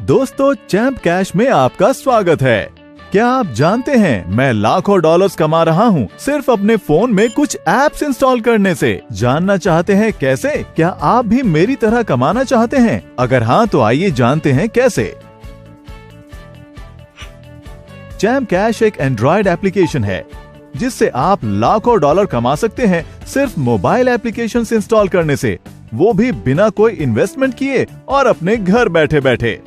दोस्तों, champ cash में आपका स्वागत है। क्या आप जानते हैं मैं लाखों डॉलर्स कमा रहा हूँ सिर्फ अपने फोन में कुछ एप्स इंस्टॉल करने से। जानना चाहते हैं कैसे? क्या आप भी मेरी तरह कमाना चाहते हैं? अगर हाँ तो आइए जानते हैं कैसे। चैंप कैश एक एंड्रॉइड एप्लीकेशन है जिससे आप लाखों डॉलर कमा सकते हैं सिर्फ मोबाइल एप्लीकेशन इंस्टॉल करने से, वो भी बिना कोई इन्वेस्टमेंट किए और अपने घर बैठे बैठे।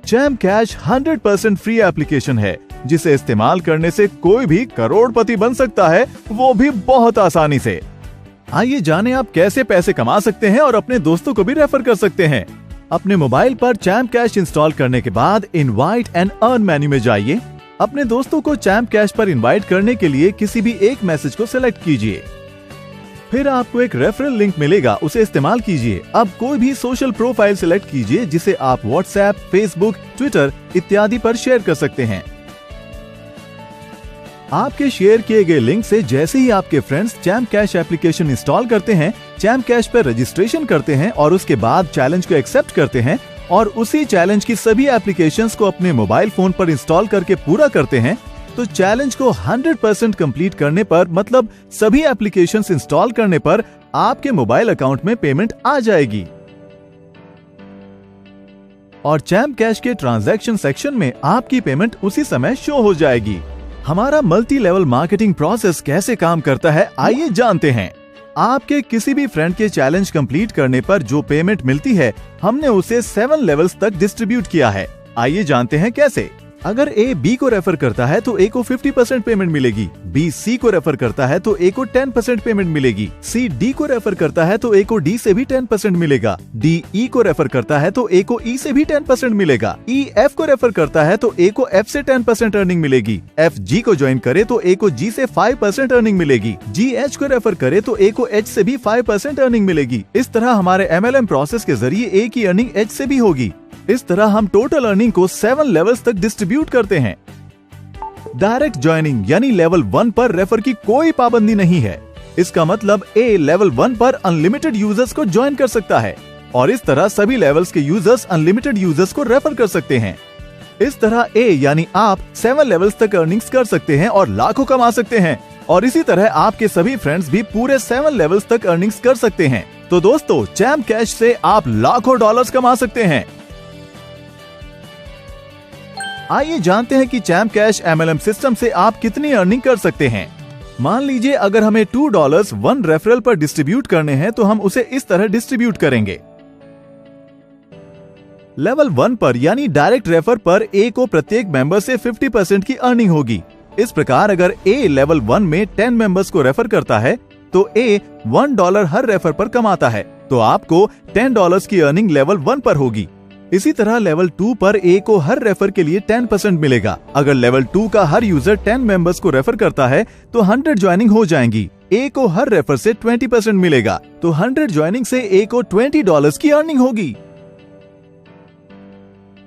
चैंप कैश 100% फ्री एप्लीकेशन है जिसे इस्तेमाल करने से कोई भी करोड़पति बन सकता है, वो भी बहुत आसानी से। आइए जानें आप कैसे पैसे कमा सकते हैं और अपने दोस्तों को भी रेफर कर सकते हैं। अपने मोबाइल पर चैंप कैश इंस्टॉल करने के बाद इनवाइट एंड अर्न मेन्यू में जाइए। अपने दोस्तों को चैंप कैश पर इनवाइट करने के लिए किसी भी एक मैसेज को सिलेक्ट कीजिए। फिर आपको एक रेफरल लिंक मिलेगा, उसे इस्तेमाल कीजिए। अब कोई भी सोशल प्रोफाइल सिलेक्ट कीजिए जिसे आप व्हाट्सएप, फेसबुक, ट्विटर इत्यादि पर शेयर कर सकते हैं। आपके शेयर किए गए लिंक से जैसे ही आपके friends champ cash application install करते हैं, चैंप कैश पर रजिस्ट्रेशन करते हैं और उसके बाद चैलेंज को एक्सेप्ट करते हैं और उसी चैलेंज की सभी एप्लीकेशंस को अपने मोबाइल फोन पर इंस्टॉल करके पूरा करते हैं, तो चैलेंज को 100% कंप्लीट करने पर, मतलब सभी एप्लीकेशंस इंस्टॉल करने पर आपके मोबाइल अकाउंट में पेमेंट आ जाएगी। और चैंप कैश के ट्रांजैक्शन सेक्शन में आपकी पेमेंट उसी समय शो हो जाएगी। हमारा मल्टी लेवल मार्केटिंग प्रोसेस कैसे काम करता है, आइए जानते हैं। आपके किसी भी फ्रेंड के चैलेंज कंप्लीट करने पर जो पेमेंट मिलती है, हमने उसे 7 लेवल्स तक डिस्ट्रीब्यूट किया है। आइए जानते हैं कैसे। अगर ए बी को रेफर करता है तो ए को 50% पेमेंट मिलेगी, बी सी को रेफर करता है तो ए को 10% पेमेंट मिलेगी, सी डी को रेफर करता है तो ए को डी से भी 10% मिलेगा, डी ई को रेफर करता है तो ए को ई से भी 10% मिलेगा, ई एफ को रेफर करता है तो ए को एफ से 10% अर्निंग मिलेगी, एफ जी को ज्वाइन करे तो ए को जी से 5% अर्निंग मिलेगी, जी एच को रेफर करे तो ए को एच से भी 5% अर्निंग मिलेगी। इस तरह हमारे MLM प्रोसेस के जरिए ए की अर्निंग एच से भी होगी। इस तरह हम टोटल अर्निंग को 7 लेवल्स तक डिस्ट्रीब्यूट करते हैं। डायरेक्ट ज्वाइनिंग यानी लेवल 1 पर रेफर की कोई पाबंदी नहीं है। इसका मतलब ए लेवल 1 पर अनलिमिटेड यूजर्स को ज्वाइन कर सकता है और इस तरह सभी लेवल्स के यूजर्स अनलिमिटेड यूजर्स को रेफर कर सकते हैं। इस तरह ए यानी आप 7 लेवल्स तक अर्निंग्स कर सकते हैं और लाखों कमा सकते हैं। और इसी तरह आपके सभी फ्रेंड्स भी पूरे 7 लेवल्स तक अर्निंग्स कर सकते हैं। तो दोस्तों, चैंप कैश से आप लाखों डॉलर्स कमा सकते हैं। आइए जानते हैं कि चैंप कैश MLM सिस्टम से आप कितनी अर्निंग कर सकते हैं। मान लीजिए अगर हमें $2 1 रेफरल पर डिस्ट्रीब्यूट करने हैं तो हम उसे इस तरह डिस्ट्रीब्यूट करेंगे। लेवल 1 पर यानी डायरेक्ट रेफर पर ए को प्रत्येक मेंबर से 50% की अर्निंग होगी। इस प्रकार अगर ए लेवल 1 में 10 मेंबर्स को रेफर करता है तो ए $1 हर रेफर पर कमाता है, तो आपको $10 की अर्निंग लेवल 1 पर होगी। इसी तरह लेवल 2 पर ए को हर रेफर के लिए 10% मिलेगा। अगर लेवल 2 का हर यूजर 10 मेंबर्स को रेफर करता है तो 100 ज्वाइनिंग हो जाएंगी। ए को हर रेफर से 20% मिलेगा, तो 100 ज्वाइनिंग से ए को $20 की अर्निंग होगी।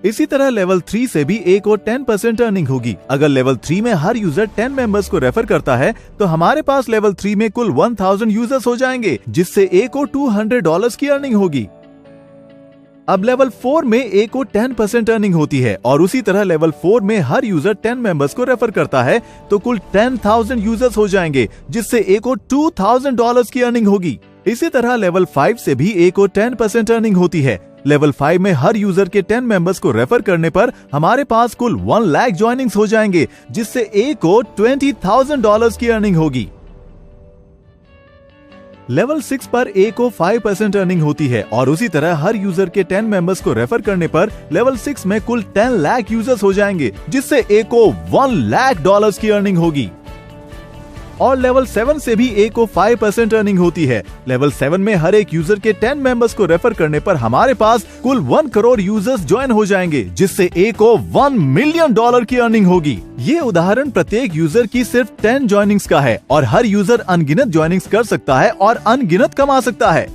इसी तरह लेवल 3 से भी ए को 10% अर्निंग होगी। अगर लेवल 3 में हर यूजर 10 मेंबर्स को रेफर करता है तो हमारे पास लेवल 3 में कुल 1000 यूजर्स हो जाएंगे, जिससे ए को $200 की अर्निंग होगी। अब लेवल 4 में ए को 10% अर्निंग होती है और उसी तरह लेवल 4 में हर यूजर 10 मेंबर्स को रेफर करता है तो कुल 10,000 यूजर्स हो जाएंगे, जिससे ए को $2,000 की अर्निंग होगी। इसी तरह लेवल 5 से भी ए को 10% अर्निंग होती है। लेवल 5 में हर यूजर के 10 मेंबर्स को रेफर करने पर हमारे पास कुल 1 लाख ज्वाइनिंग्स हो जाएंगे, जिससे ए को $20,000 की अर्निंग होगी। लेवल 6 पर ए को 5% अर्निंग होती है और उसी तरह हर यूजर के 10 मेंबर्स को रेफर करने पर लेवल 6 में कुल 10 लाख यूजर्स हो जाएंगे, जिससे ए को $1 लाख की अर्निंग होगी। और लेवल 7 से भी ए को 5% अर्निंग होती है। लेवल 7 में हर एक यूजर के 10 मेंबर्स को रेफर करने पर हमारे पास कुल 1 करोड़ यूजर्स ज्वाइन हो जाएंगे, जिससे ए को $1 मिलियन की अर्निंग होगी। ये उदाहरण प्रत्येक यूजर की सिर्फ 10 ज्वाइनिंग्स का है और हर यूजर अनगिनत ज्वाइनिंग्स कर सकता है और अनगिनत कमा सकता है।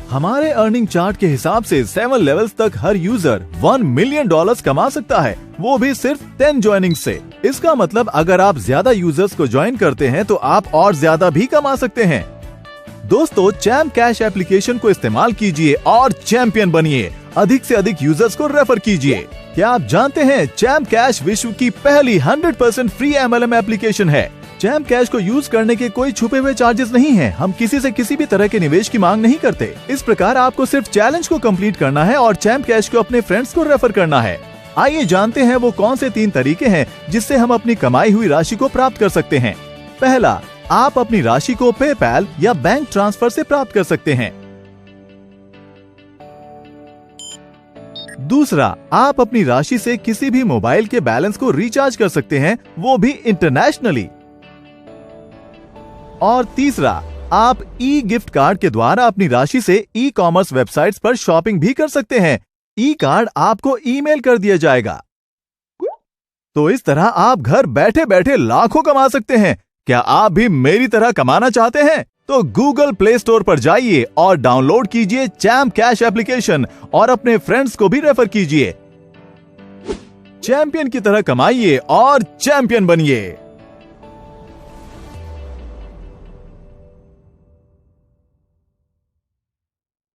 हमारे अर्निंग चार्ट के हिसाब से 7 लेवल्स तक हर यूजर $1 मिलियन कमा सकता है, वो भी सिर्फ 10 ज्वाइनिंग से। इसका मतलब अगर आप ज्यादा यूजर्स को ज्वाइन करते हैं तो आप और ज्यादा भी कमा सकते हैं। दोस्तों, चैंप कैश एप्लीकेशन को इस्तेमाल कीजिए और चैंपियन बनिए। अधिक से अधिक यूजर्स को रेफर कीजिए। क्या आप जानते हैं चैम्प कैश विश्व की पहली 100% फ्री MLM एप्लीकेशन है। चैम्प कैश को यूज करने के कोई छुपे हुए चार्जेस नहीं हैं। हम किसी से किसी भी तरह के निवेश की मांग नहीं करते। इस प्रकार आपको सिर्फ चैलेंज को कंप्लीट करना है और चैम्प कैश को अपने फ्रेंड्स को रेफर करना है। आइए जानते हैं वो कौन से 3 तरीके हैं जिससे हम अपनी कमाई हुई राशि को प्राप्त कर सकते हैं। पहला, आप अपनी राशि को पेपैल या बैंक ट्रांसफर से प्राप्त कर सकते हैं। दूसरा, आप अपनी राशि से किसी भी मोबाइल के बैलेंस को रिचार्ज कर सकते हैं, वो भी इंटरनेशनली। और तीसरा, आप ई गिफ्ट कार्ड के द्वारा अपनी राशि से ई-कॉमर्स वेबसाइट्स पर शॉपिंग भी कर सकते हैं। ई कार्ड आपको ईमेल कर दिया जाएगा। तो इस तरह आप घर बैठे बैठे लाखों कमा सकते हैं। क्या आप भी मेरी तरह कमाना चाहते हैं? तो गूगल प्ले स्टोर पर जाइए और डाउनलोड कीजिए चैम्प कैश एप्लीकेशन और अपने फ्रेंड्स को भी रेफर कीजिए। चैंपियन की तरह कमाइए और चैंपियन बनिए।